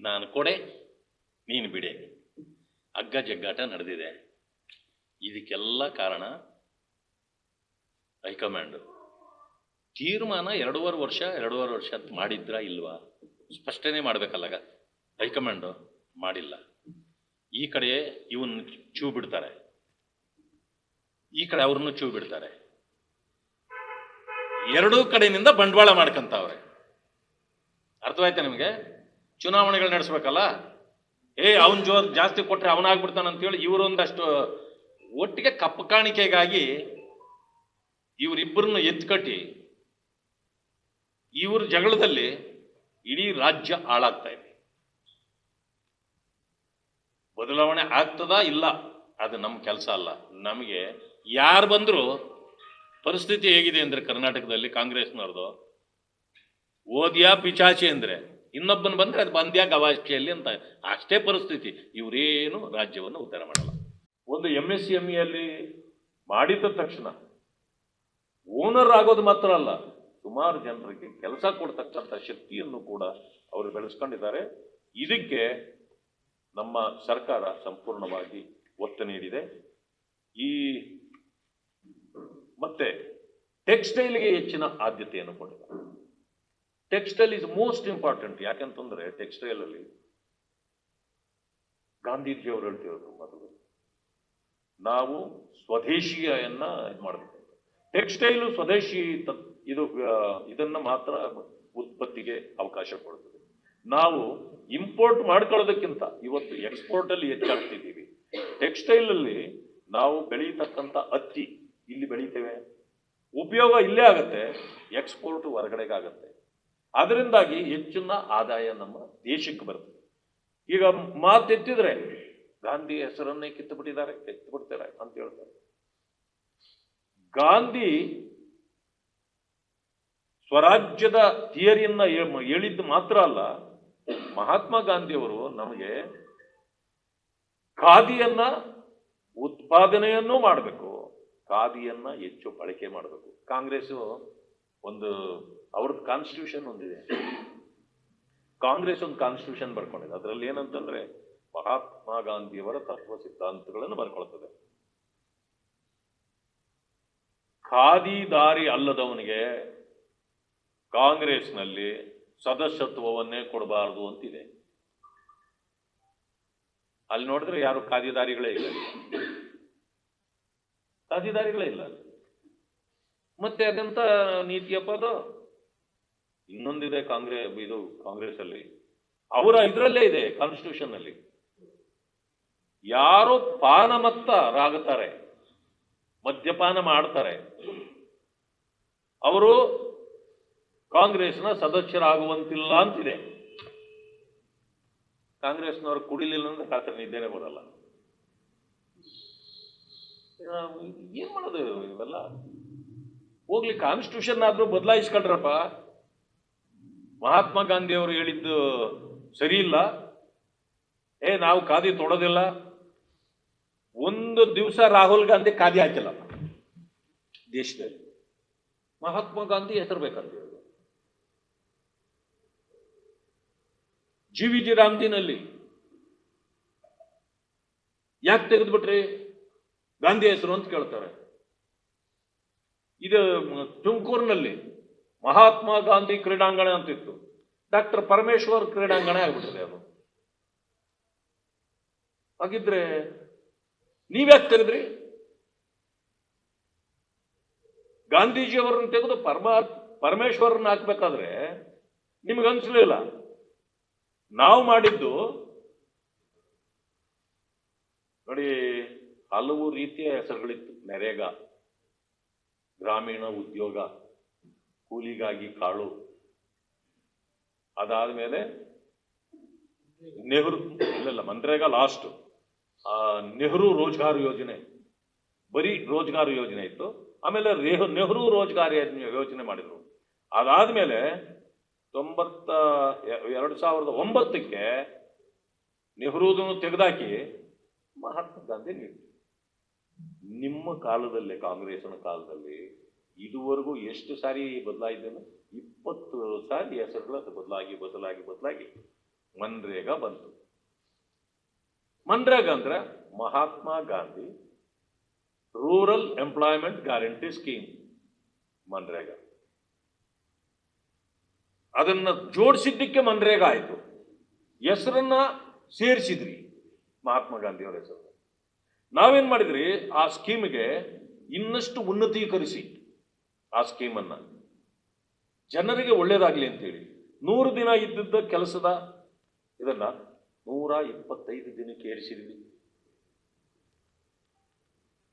ನಾನು ಕೊಡೆ ನೀನು ಬಿಡೆ ಹಗ್ಗ ಜಗ್ಗಾಟ ನಡೆದಿದೆ. ಇದಕ್ಕೆಲ್ಲ ಕಾರಣ ಹೈಕಮಾಂಡ್ ತೀರ್ಮಾನ 2.5 ವರ್ಷ ಅಂತ ಮಾಡಿದ್ರ ಇಲ್ವಾ ಸ್ಪಷ್ಟನೆ ಮಾಡಬೇಕಲ್ಲ. ಹೈಕಮಾಂಡು ಮಾಡಿಲ್ಲ. ಈ ಕಡೆ ಇವನ್ ಚೂ ಬಿಡ್ತಾರೆ, ಈ ಕಡೆ ಅವ್ರನ್ನು ಚೂ ಬಿಡ್ತಾರೆ. ಎರಡೂ ಕಡೆಯಿಂದ ಬಂಡವಾಳ ಮಾಡ್ಕಂತವ್ರೆ. ಅರ್ಥವಾಯ್ತಾ ನಿಮಗೆ? ಚುನಾವಣೆಗಳು ನಡೆಸ್ಬೇಕಲ್ಲ, ಅವನ್ ಜಾಸ್ತಿ ಕೊಟ್ರೆ ಅವನಾಗ್ಬಿಡ್ತಾನ ಅಂತೇಳಿ ಇವರೊಂದಷ್ಟು ಒಟ್ಟಿಗೆ ಕಪ್ಪು ಕಾಣಿಕೆಗಾಗಿ ಇವರಿಬ್ಬರನ್ನು ಎತ್ಕಟ್ಟಿ ಇವ್ರ ಜಗಳದಲ್ಲಿ ಇಡೀ ರಾಜ್ಯ ಹಾಳಾಗ್ತಾ ಇದೆ. ಬದಲಾವಣೆ ಆಗ್ತದಾ ಇಲ್ಲ ಅದು ನಮ್ಮ ಕೆಲಸ ಅಲ್ಲ. ನಮಗೆ ಯಾರು ಬಂದ್ರು ಪರಿಸ್ಥಿತಿ ಹೇಗಿದೆ ಅಂದ್ರೆ ಕರ್ನಾಟಕದಲ್ಲಿ ಕಾಂಗ್ರೆಸ್ನವ್ರದ್ದು ಓದಿಯಾ ಪಿಚಾಚಿ ಅಂದ್ರೆ ಇನ್ನೊಬ್ಬನ ಬಂದ್ರೆ ಅದು ಬಂದ್ಯಾ ಗವಾಚಿಯಲ್ಲಿ ಅಂತ ಅಷ್ಟೇ ಪರಿಸ್ಥಿತಿ. ಇವರೇನು ರಾಜ್ಯವನ್ನು ಉದ್ಧಾರ ಮಾಡಲ್ಲ. ಒಂದು MSMEಯಲ್ಲಿ ಮಾಡಿದ ತಕ್ಷಣ ಓನರ್ ಆಗೋದು ಮಾತ್ರ ಅಲ್ಲ, ಸುಮಾರು ಜನರಿಗೆ ಕೆಲಸ ಕೊಡ್ತಕ್ಕಂಥ ಶಕ್ತಿಯನ್ನು ಕೂಡ ಅವರು ಬೆಳೆಸ್ಕೊಂಡಿದ್ದಾರೆ. ಇದಕ್ಕೆ ನಮ್ಮ ಸರ್ಕಾರ ಸಂಪೂರ್ಣವಾಗಿ ಒತ್ತು ನೀಡಿದೆ. ಮತ್ತೆ ಟೆಕ್ಸ್ಟೈಲ್ಗೆ ಹೆಚ್ಚಿನ ಆದ್ಯತೆಯನ್ನು ಕೊಟ್ಟಿದ್ದಾರೆ. Textile is most important. ಯಾಕಂತಂದ್ರೆ ಟೆಕ್ಸ್ಟೈಲ್ ಅಲ್ಲಿ ಗಾಂಧೀಜಿ ಅವರು ಹೇಳ್ತಿರೋದು ಮೊದಲು ನಾವು ಸ್ವದೇಶಿಯನ್ನ ಇದು ಮಾಡಬೇಕು. ಟೆಕ್ಸ್ಟೈಲು ಸ್ವದೇಶಿ ಇದನ್ನ ಮಾತ್ರ ಉತ್ಪತ್ತಿಗೆ ಅವಕಾಶ ಕೊಡುತ್ತದೆ. ನಾವು ಇಂಪೋರ್ಟ್ ಮಾಡ್ಕೊಳ್ಳೋದಕ್ಕಿಂತ ಇವತ್ತು ಎಕ್ಸ್ಪೋರ್ಟ್ ಅಲ್ಲಿ ಹೆಚ್ಚಾಗ್ತಿದ್ದೀವಿ. ಟೆಕ್ಸ್ಟೈಲ್ ಅಲ್ಲಿ ನಾವು ಬೆಳೀತಕ್ಕಂಥ ಹತ್ತಿ ಇಲ್ಲಿ ಬೆಳೀತೇವೆ, ಉಪಯೋಗ ಇಲ್ಲೇ ಆಗತ್ತೆ, ಎಕ್ಸ್ಪೋರ್ಟ್ ಹೊರಗಡೆಗಾಗತ್ತೆ. ಅದರಿಂದಾಗಿ ಹೆಚ್ಚಿನ ಆದಾಯ ನಮ್ಮ ದೇಶಕ್ಕೆ ಬರ್ತದೆ. ಈಗ ಮಾತೆತ್ತಿದ್ರೆ ಗಾಂಧಿ ಹೆಸರನ್ನೇ ಕಿತ್ತುಬಿಡ್ತಾರೆ ಅಂತ ಹೇಳ್ತಾರೆ. ಗಾಂಧಿ ಸ್ವರಾಜ್ಯದ ಥಿಯರಿಯನ್ನ ಹೇಳಿದ್ದು ಮಾತ್ರ ಅಲ್ಲ, ಮಹಾತ್ಮ ಗಾಂಧಿಯವರು ನಮಗೆ ಖಾದಿಯನ್ನ ಉತ್ಪಾದನೆಯನ್ನು ಮಾಡಬೇಕು, ಖಾದಿಯನ್ನ ಹೆಚ್ಚು ಬಳಕೆ ಮಾಡಬೇಕು. ಕಾಂಗ್ರೆಸ್ ಒಂದು ಅವ್ರದ್ದು ಕಾನ್ಸ್ಟಿಟ್ಯೂಷನ್ ಒಂದಿದೆ, ಕಾಂಗ್ರೆಸ್ ಒಂದು ಕಾನ್ಸ್ಟಿಟ್ಯೂಷನ್ ಬರ್ಕೊಂಡಿದೆ. ಅದರಲ್ಲಿ ಏನಂತಂದ್ರೆ ಮಹಾತ್ಮ ಗಾಂಧಿಯವರ ತತ್ವ ಸಿದ್ಧಾಂತಗಳನ್ನು ಬರ್ಕೊಳ್ತದೆ. ಖಾದಿದಾರಿ ಅಲ್ಲದವನಿಗೆ ಕಾಂಗ್ರೆಸ್ನಲ್ಲಿ ಸದಸ್ಯತ್ವವನ್ನೇ ಕೊಡಬಾರದು ಅಂತಿದೆ. ಅಲ್ಲಿ ನೋಡಿದ್ರೆ ಯಾರು ಖಾದಿದಾರಿಗಳೇ ಇಲ್ಲ, ಖಾದಿದಾರಿಗಳೇ ಇಲ್ಲ. ಮತ್ತೆ ಅದೆಂತ ನೀತಿಯಪ್ಪ ಅದು. ಇನ್ನೊಂದಿದೆ ಕಾಂಗ್ರೆಸ್ ಅಲ್ಲಿ, ಅವರ ಇದರಲ್ಲೇ ಇದೆ ಕಾನ್ಸ್ಟಿಟ್ಯೂಷನ್ ಅಲ್ಲಿ, ಯಾರು ಪಾನಮತ್ತರಾಗುತ್ತಾರೆ, ಮದ್ಯಪಾನ ಮಾಡ್ತಾರೆ, ಅವರು ಕಾಂಗ್ರೆಸ್ನ ಸದಸ್ಯರಾಗುವಂತಿಲ್ಲ ಅಂತಿದೆ. ಕಾಂಗ್ರೆಸ್ನವರು ಕುಡಿಲಿಲ್ಲ ಅಂದ್ರೆ ರಾತ್ರಿ ನಿದ್ದೆನೆ ಬರಲ್ಲ. ಏನ್ ಮಾಡೋದು ಇವೆಲ್ಲ? ಹೋಗ್ಲಿ, ಕಾನ್ಸ್ಟಿಟ್ಯೂಷನ್ ಆದ್ರೂ ಬದಲಾಯಿಸ್ಕೊಂಡ್ರಪ್ಪ. ಮಹಾತ್ಮ ಗಾಂಧಿ ಅವರು ಹೇಳಿದ್ದು ಸರಿ ಇಲ್ಲ, ನಾವು ಖಾದಿ ತೊಡೋದಿಲ್ಲ. ಒಂದು ದಿವಸ ರಾಹುಲ್ ಗಾಂಧಿ ಖಾದಿ ಹಾಕಿಲ್ಲ ದೇಶದಲ್ಲಿ. ಮಹಾತ್ಮ ಗಾಂಧಿ ಹೆಸರು ಬೇಕಂತ GVG ರಾಮ್ಜಿನಲ್ಲಿ ಯಾಕೆ ತೆಗೆದ್ಬಿಟ್ರಿ ಗಾಂಧಿ ಹೆಸರು ಅಂತ ಕೇಳ್ತಾರೆ. ಇದು ತುಮಕೂರಿನಲ್ಲಿ ಮಹಾತ್ಮ ಗಾಂಧಿ ಕ್ರೀಡಾಂಗಣ ಅಂತಿತ್ತು, ಡಾಕ್ಟರ್ ಪರಮೇಶ್ವರ್ ಕ್ರೀಡಾಂಗಣ ಆಗ್ಬಿಟ್ಟಿದೆ ಅದು. ಹಾಗಿದ್ರೆ ನೀವ್ಯಾಕೆ ತೆಗೆದ್ರಿ? ಗಾಂಧೀಜಿಯವರನ್ನು ತೆಗೆದು ಪರಮೇಶ್ವರನ್ನ ಹಾಕ್ಬೇಕಾದ್ರೆ ನಿಮ್ಗನ್ಸ್ಲಿಲ್ಲ. ನಾವು ಮಾಡಿದ್ದು ನೋಡಿ, ಹಲವು ರೀತಿಯ ಹೆಸರುಗಳಿತ್ತು. ನರೇಗಾ, ಗ್ರಾಮೀಣ ಉದ್ಯೋಗ, ಕೂಲಿಗಾಗಿ ಕಾಳು, ಅದಾದ್ಮೇಲೆ ಮನ್ರೇಗಾ ಲಾಸ್ಟ್, ನೆಹರು ರೋಜ್ಗಾರ್ ಯೋಜನೆ, ಬರೀ ರೋಜ್ಗಾರ್ ಯೋಜನೆ ಇತ್ತು. ಆಮೇಲೆ ನೆಹರು ರೋಜ್ಗಾರ್ ಯೋಜನೆ ಮಾಡಿದ್ರು. ಅದಾದ್ಮೇಲೆ 2009ಕ್ಕೆ ನೆಹರೂದನ್ನು ತೆಗೆದಾಕಿ ಮಹಾತ್ಮ ಗಾಂಧಿ ನೀಡಿದ್ರು. ನಿಮ್ಮ ಕಾಲದಲ್ಲಿ, ಕಾಂಗ್ರೆಸ್ನ ಕಾಲದಲ್ಲಿ ಇದುವರೆಗೂ ಎಷ್ಟು ಸಾರಿ ಬದಲಾಯಿದ್ದೇನೆ? 20 ಸಾರಿ ಹೆಸರುಗಳು ಬದಲಾಗಿ ಮನ್ರೇಗಾ ಬಂತು. ಮನ್ರೇಗಾ ಅಂದ್ರೆ Mahatma Gandhi rural employment guarantee scheme MNREGA. ಅದನ್ನ ಜೋಡಿಸಿದ್ದಕ್ಕೆ ಮನ್ರೇಗಾ ಆಯ್ತು. ಹೆಸರನ್ನ ಸೇರಿಸಿದ್ರಿ ಮಹಾತ್ಮ ಗಾಂಧಿ ಅವರ ಹೆಸರು. ನಾವೇನ್ ಮಾಡಿದ್ರಿ, ಆ ಸ್ಕೀಮ್ಗೆ ಇನ್ನಷ್ಟು ಉನ್ನತೀಕರಿಸಿ ಆ ಸ್ಕೀಮನ್ನ ಜನರಿಗೆ ಒಳ್ಳೇದಾಗ್ಲಿ ಅಂತೇಳಿ 100 ದಿನ ಇದ್ದಿದ್ದ ಕೆಲಸದ ಇದನ್ನ 125 ದಿನಕ್ಕೆ ಏರಿಸಿದ್ವಿ.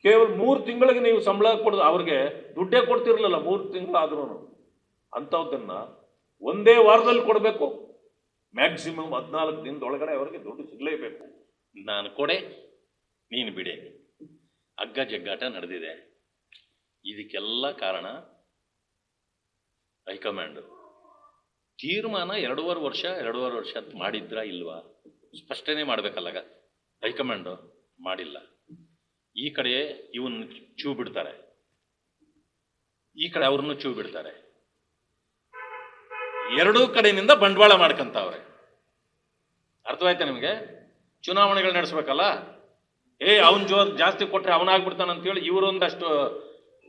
ಕೇವಲ 3 ತಿಂಗಳಿಗೆ ನೀವು ಸಂಬಳ ಕೊಡೋದು, ಅವ್ರಿಗೆ ದುಡ್ಡೇ ಕೊಡ್ತಿರ್ಲಿಲ್ಲ 3 ತಿಂಗಳಾದ್ರೂ. ಅಂಥದ್ದನ್ನ ಒಂದೇ ವಾರದಲ್ಲಿ ಕೊಡಬೇಕು. ಮ್ಯಾಕ್ಸಿಮಮ್ 14 ದಿನದೊಳಗಡೆ ಅವರಿಗೆ ದುಡ್ಡು ಸಿಗಲೇಬೇಕು. ನಾನು ಕೊಡೆ ನೀನು ಬಿಡೆ ಅಗ್ಗ ಜಗ್ಗಾಟ ನಡೆದಿದೆ. ಇದಕ್ಕೆಲ್ಲ ಕಾರಣ ಹೈಕಮಾಂಡ್ ತೀರ್ಮಾನ 2.5 ವರ್ಷ ಅಂತ ಮಾಡಿದ್ರಾ ಇಲ್ವಾ ಸ್ಪಷ್ಟನೆ ಮಾಡ್ಬೇಕಲ್ಲ. ಹೈಕಮಾಂಡ್ ಮಾಡಿಲ್ಲ. ಈ ಕಡೆ ಇವನ್ ಚೂ ಬಿಡ್ತಾರೆ, ಈ ಕಡೆ ಅವ್ರನ್ನು ಚೂ ಬಿಡ್ತಾರೆ. ಎರಡೂ ಕಡೆಯಿಂದ ಬಂಡವಾಳ ಮಾಡ್ಕಂತವ್ರೆ. ಅರ್ಥವಾಯ್ತಾ ನಿಮಗೆ? ಚುನಾವಣೆಗಳು ನಡೆಸ್ಬೇಕಲ್ಲ, ಅವನ್ ಜಾಸ್ತಿ ಕೊಟ್ರೆ ಅವನಾಗ್ಬಿಡ್ತಾನಂತೇಳಿ ಇವರೊಂದಷ್ಟು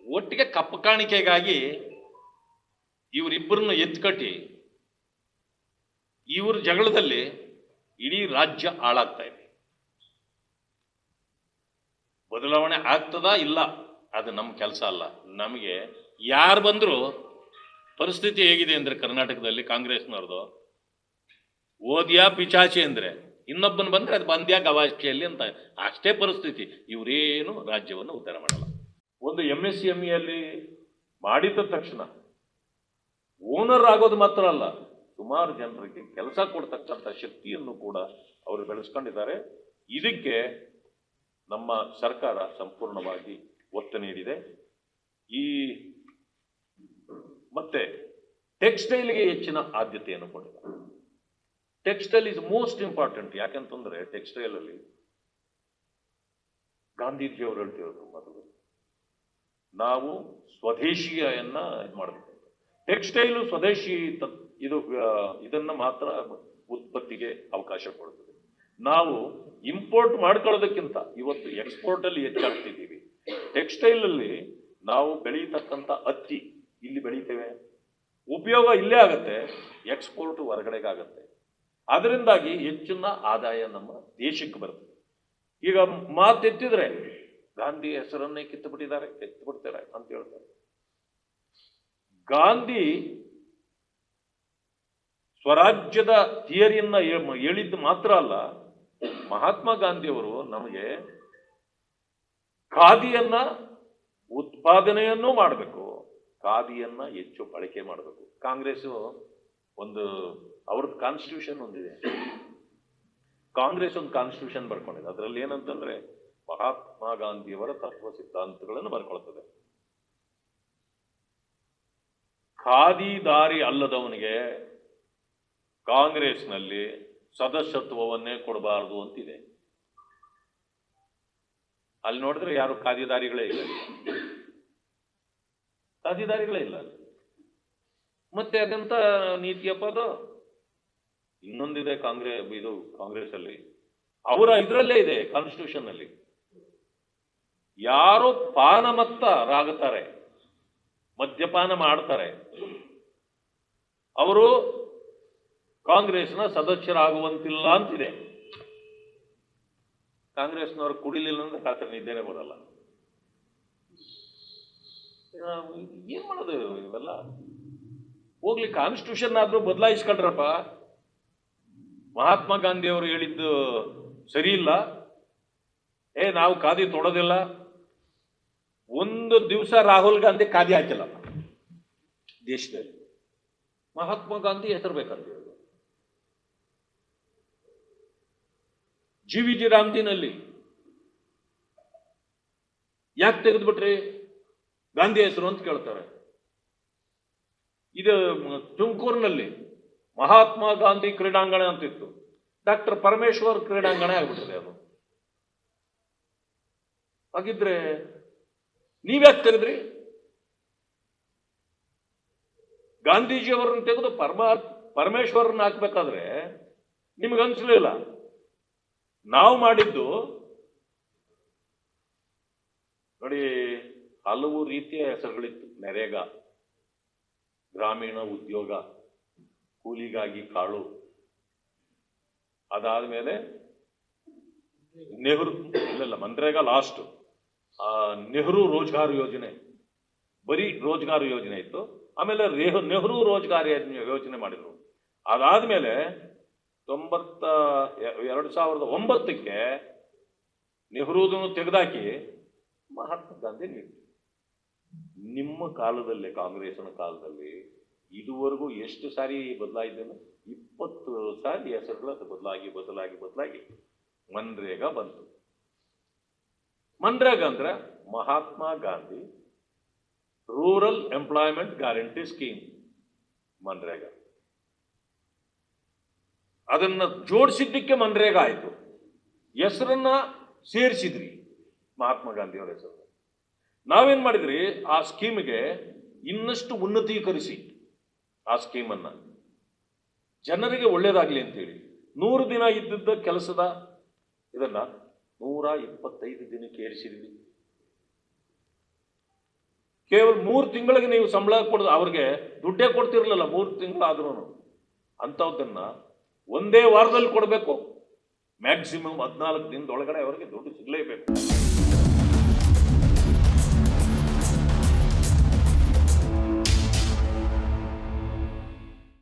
ಒಟ್ಟಿಗೆ ಕಪ್ಪು ಕಾಣಿಕೆಗಾಗಿ ಇವರಿಬ್ಬರನ್ನು ಎತ್ಕಟ್ಟಿ ಇವ್ರ ಜಗಳದಲ್ಲಿ ಇಡೀ ರಾಜ್ಯ ಹಾಳಾಗ್ತಾ ಇದೆ. ಬದಲಾವಣೆ ಆಗ್ತದಾ ಇಲ್ಲ ಅದು ನಮ್ಮ ಕೆಲಸ ಅಲ್ಲ. ನಮಗೆ ಯಾರು ಬಂದರೂ ಪರಿಸ್ಥಿತಿ ಹೇಗಿದೆ ಅಂದ್ರೆ ಕರ್ನಾಟಕದಲ್ಲಿ ಕಾಂಗ್ರೆಸ್ನವ್ರದ್ದು ಓದ್ಯಾ ಪಿಚಾಚಿ ಅಂದ್ರೆ ಇನ್ನೊಬ್ಬನ ಬಂದ್ರೆ ಅದು ಬಂದ್ಯಾ ಗವಾಕ್ಷಿಯಲ್ಲಿ ಅಂತ ಅಷ್ಟೇ ಪರಿಸ್ಥಿತಿ. ಇವರೇನು ರಾಜ್ಯವನ್ನು ಉದ್ಧಾರ ಮಾಡಲ್ಲ. ಒಂದು MSMEಯಲ್ಲಿ ಮಾಡಿದ ತಕ್ಷಣ ಓನರ್ ಆಗೋದು ಮಾತ್ರ ಅಲ್ಲ, ಸುಮಾರು ಜನರಿಗೆ ಕೆಲಸ ಕೊಡ್ತಕ್ಕಂಥ ಶಕ್ತಿಯನ್ನು ಕೂಡ ಅವರು ಬೆಳೆಸ್ಕೊಂಡಿದ್ದಾರೆ. ಇದಕ್ಕೆ ನಮ್ಮ ಸರ್ಕಾರ ಸಂಪೂರ್ಣವಾಗಿ ಒತ್ತು ನೀಡಿದೆ. ಮತ್ತೆ ಟೆಕ್ಸ್ಟೈಲ್ಗೆ ಹೆಚ್ಚಿನ ಆದ್ಯತೆಯನ್ನು ಕೊಟ್ಟಿದ್ದಾರೆ. Textile is most important. ಯಾಕೆಂತಂದ್ರೆ ಟೆಕ್ಸ್ಟೈಲ್ ಅಲ್ಲಿ ಗಾಂಧೀಜಿಯವರು ಹೇಳ್ತಿರೋದು ಮೊದಲು ನಾವು ಸ್ವದೇಶಿಯನ್ನ ಇದು ಮಾಡಬೇಕು. ಟೆಕ್ಸ್ಟೈಲು ಸ್ವದೇಶಿ ಇದನ್ನ ಮಾತ್ರ ಉತ್ಪತ್ತಿಗೆ ಅವಕಾಶ ಕೊಡ್ತದೆ. ನಾವು ಇಂಪೋರ್ಟ್ ಮಾಡ್ಕೊಳ್ಳೋದಕ್ಕಿಂತ ಇವತ್ತು ಎಕ್ಸ್ಪೋರ್ಟ್ ಅಲ್ಲಿ ಹೆಚ್ಚಾಗ್ತಿದ್ದೀವಿ. ಟೆಕ್ಸ್ಟೈಲ್ ಅಲ್ಲಿ ನಾವು ಬೆಳೀತಕ್ಕಂಥ ಹತ್ತಿ ಇಲ್ಲಿ ಬೆಳೀತೇವೆ, ಉಪಯೋಗ ಇಲ್ಲೇ ಆಗತ್ತೆ, ಎಕ್ಸ್ಪೋರ್ಟ್ ಹೊರಗಡೆಗಾಗತ್ತೆ. ಅದರಿಂದಾಗಿ ಹೆಚ್ಚಿನ ಆದಾಯ ನಮ್ಮ ದೇಶಕ್ಕೆ ಬರ್ತದೆ. ಈಗ ಮಾತೆತ್ತಿದ್ರೆ ಗಾಂಧಿ ಹೆಸರನ್ನೇ ಕಿತ್ತುಬಿಟ್ಟಿದ್ದಾರೆ ಅಂತ ಹೇಳ್ತಾರೆ. ಗಾಂಧಿ ಸ್ವರಾಜ್ಯದ ಥಿಯರಿಯನ್ನ ಹೇಳಿದ್ದು ಮಾತ್ರ ಅಲ್ಲ, ಮಹಾತ್ಮ ಗಾಂಧಿಯವರು ನಮಗೆ ಖಾದಿಯನ್ನ ಉತ್ಪಾದನೆಯನ್ನು ಮಾಡಬೇಕು, ಖಾದಿಯನ್ನ ಹೆಚ್ಚು ಬಳಕೆ ಮಾಡಬೇಕು. ಕಾಂಗ್ರೆಸ್ ಒಂದು ಅವ್ರದ್ದು ಕಾನ್ಸ್ಟಿಟ್ಯೂಷನ್ ಒಂದಿದೆ, ಕಾಂಗ್ರೆಸ್ ಒಂದು ಕಾನ್ಸ್ಟಿಟ್ಯೂಷನ್ ಬರ್ಕೊಂಡಿದೆ. ಅದರಲ್ಲಿ ಏನಂತಂದ್ರೆ ಮಹಾತ್ಮ ಗಾಂಧಿಯವರ ತತ್ವ ಸಿದ್ಧಾಂತಗಳನ್ನು ಬರ್ಕೊಳ್ತದೆ. ಖಾದಿದಾರಿ ಅಲ್ಲದವನಿಗೆ ಕಾಂಗ್ರೆಸ್ನಲ್ಲಿ ಸದಸ್ಯತ್ವವನ್ನೇ ಕೊಡಬಾರದು ಅಂತಿದೆ. ಅಲ್ಲಿ ನೋಡಿದ್ರೆ ಯಾರು ಖಾದಿದಾರಿಗಳೇ ಇಲ್ಲ, ಖಾದಿದಾರಿಗಳೇ ಇಲ್ಲ. ಮತ್ತೆ ಅದೆಂತ ನೀತಿಯಪ್ಪ ಅದು? ಇನ್ನೊಂದಿದೆ ಕಾಂಗ್ರೆಸ್ ಅಲ್ಲಿ, ಅವರ ಇದರಲ್ಲೇ ಇದೆ ಕಾನ್ಸ್ಟಿಟ್ಯೂಷನ್ ಅಲ್ಲಿ, ಯಾರು ಪಾನಮತ್ತರಾಗುತ್ತಾರೆ, ಮದ್ಯಪಾನ ಮಾಡ್ತಾರೆ, ಅವರು ಕಾಂಗ್ರೆಸ್ನ ಸದಸ್ಯರಾಗುವಂತಿಲ್ಲ ಅಂತಿದೆ. ಕಾಂಗ್ರೆಸ್ನವರು ಕುಡಿಲಿಲ್ಲ ಅಂದ್ರೆ ರಾತ್ರಿ ನಿದ್ದೆನೆ ಬರಲ್ಲ. ಏನ್ ಮಾಡೋದು ಇವೆಲ್ಲ? ಹೋಗ್ಲಿ, ಕಾನ್ಸ್ಟಿಟ್ಯೂಷನ್ ಆದ್ರೂ ಬದಲಾಯಿಸ್ಕೊಂಡ್ರಪ್ಪ. ಮಹಾತ್ಮ ಗಾಂಧಿ ಅವರು ಹೇಳಿದ್ದು ಸರಿ ಇಲ್ಲ, ನಾವು ಖಾದಿ ತೊಡೋದಿಲ್ಲ. ಒಂದು ದಿವಸ ರಾಹುಲ್ ಗಾಂಧಿ ಖಾದಿ ಹಾಕಿಲ್ಲ ದೇಶದಲ್ಲಿ. ಮಹಾತ್ಮ ಗಾಂಧಿ ಹೆಸರು ಬೇಕಂತ ಹೇಳಿ GVG ರಾಮ್ಜಿನಲ್ಲಿ ಯಾಕೆ ತೆಗೆದ್ಬಿಟ್ರಿ ಗಾಂಧಿ ಹೆಸರು ಅಂತ ಕೇಳ್ತಾರೆ. ಇದು ತುಮಕೂರಿನಲ್ಲಿ ಮಹಾತ್ಮ ಗಾಂಧಿ ಕ್ರೀಡಾಂಗಣ ಅಂತಿತ್ತು, ಡಾಕ್ಟರ್ ಪರಮೇಶ್ವರ್ ಕ್ರೀಡಾಂಗಣ ಆಗ್ಬಿಟ್ಟಿದೆ ಅದು. ಹಾಗಿದ್ರೆ ನೀವ್ಯಾಕೆ ತೆಗೆದ್ರಿ? ಗಾಂಧೀಜಿಯವರನ್ನ ತೆಗೆದು ಪರಮೇಶ್ವರನ್ನ ಹಾಕ್ಬೇಕಾದ್ರೆ ನಿಮಗೆ ಅನ್ಸಲಿಲ್ಲ. ನಾವು ಮಾಡಿದ್ದು ನೋಡಿ, ಹಲವು ರೀತಿಯ ಹೆಸರುಗಳಿತ್ತು. ನರೇಗಾ, ಗ್ರಾಮೀಣ ಉದ್ಯೋಗ, ಕೂಲಿಗಾಗಿ ಕಾಳು, ಅದಾದ್ಮೇಲೆ ನೆಹರು, ಇಲ್ಲ ಮನ್ರೇಗಾ ಲಾಸ್ಟ್, ನೆಹರು ರೋಜ್ಗಾರ್ ಯೋಜನೆ, ಬರೀ ರೋಜ್ಗಾರ್ ಯೋಜನೆ ಇತ್ತು. ಆಮೇಲೆ ನೆಹರು ರೋಜ್ಗಾರ್ ಯೋಜನೆ ಮಾಡಿದ್ರು. ಅದಾದ್ಮೇಲೆ 2009ಕ್ಕೆ ನೆಹರೂದನ್ನು ತೆಗೆದಾಕಿ ಮಹಾತ್ಮ ಗಾಂಧಿ ನೀಡಿದ್ರು. ನಿಮ್ಮ ಕಾಲದಲ್ಲಿ, ಕಾಂಗ್ರೆಸ್ನ ಕಾಲದಲ್ಲಿ ಇದುವರೆಗೂ ಎಷ್ಟು ಸಾರಿ ಬದಲಾಯಿದ್ದೇನೆ? 20 ಸಾರಿ ಹೆಸರುಗಳು ಅದು ಬದಲಾಗಿ ಮನ್ರೇಗಾ ಬಂತು. ಮನ್ರೇಗಾ ಅಂದ್ರೆ Mahatma Gandhi rural employment guarantee scheme, MNREGA. ಅದನ್ನ ಜೋಡಿಸಿದ್ದಕ್ಕೆ ಮನ್ರೇಗಾ ಆಯ್ತು. ಹೆಸರನ್ನ ಸೇರಿಸಿದ್ರಿ ಮಹಾತ್ಮ ಗಾಂಧಿ ಅವರ ಹೆಸರು. ನಾವೇನ್ ಮಾಡಿದ್ರಿ, ಆ ಸ್ಕೀಮ್ಗೆ ಇನ್ನಷ್ಟು ಉನ್ನತೀಕರಿಸಿ ಆ ಸ್ಕೀಮನ್ನ ಜನರಿಗೆ ಒಳ್ಳೇದಾಗ್ಲಿ ಅಂತೇಳಿ 100 ದಿನ ಇದ್ದಿದ್ದ ಕೆಲಸದ ಇದನ್ನ 125 ದಿನಕ್ಕೆ ಏರಿಸಿದ್ವಿ. ಕೇವಲ 3 ತಿಂಗಳಿಗೆ ನೀವು ಸಂಬಳ ಕೊಡೋದು, ಅವ್ರಿಗೆ ದುಡ್ಡೇ ಕೊಡ್ತಿರ್ಲಿಲ್ಲ 3 ತಿಂಗಳಾದ್ರೂ. ಅಂಥದ್ದನ್ನ ಒಂದೇ ವಾರದಲ್ಲಿ ಕೊಡಬೇಕು. ಮ್ಯಾಕ್ಸಿಮಮ್ 14 ದಿನದೊಳಗಡೆ ಅವರಿಗೆ ದುಡ್ಡು ಸಿಗಲೇಬೇಕು.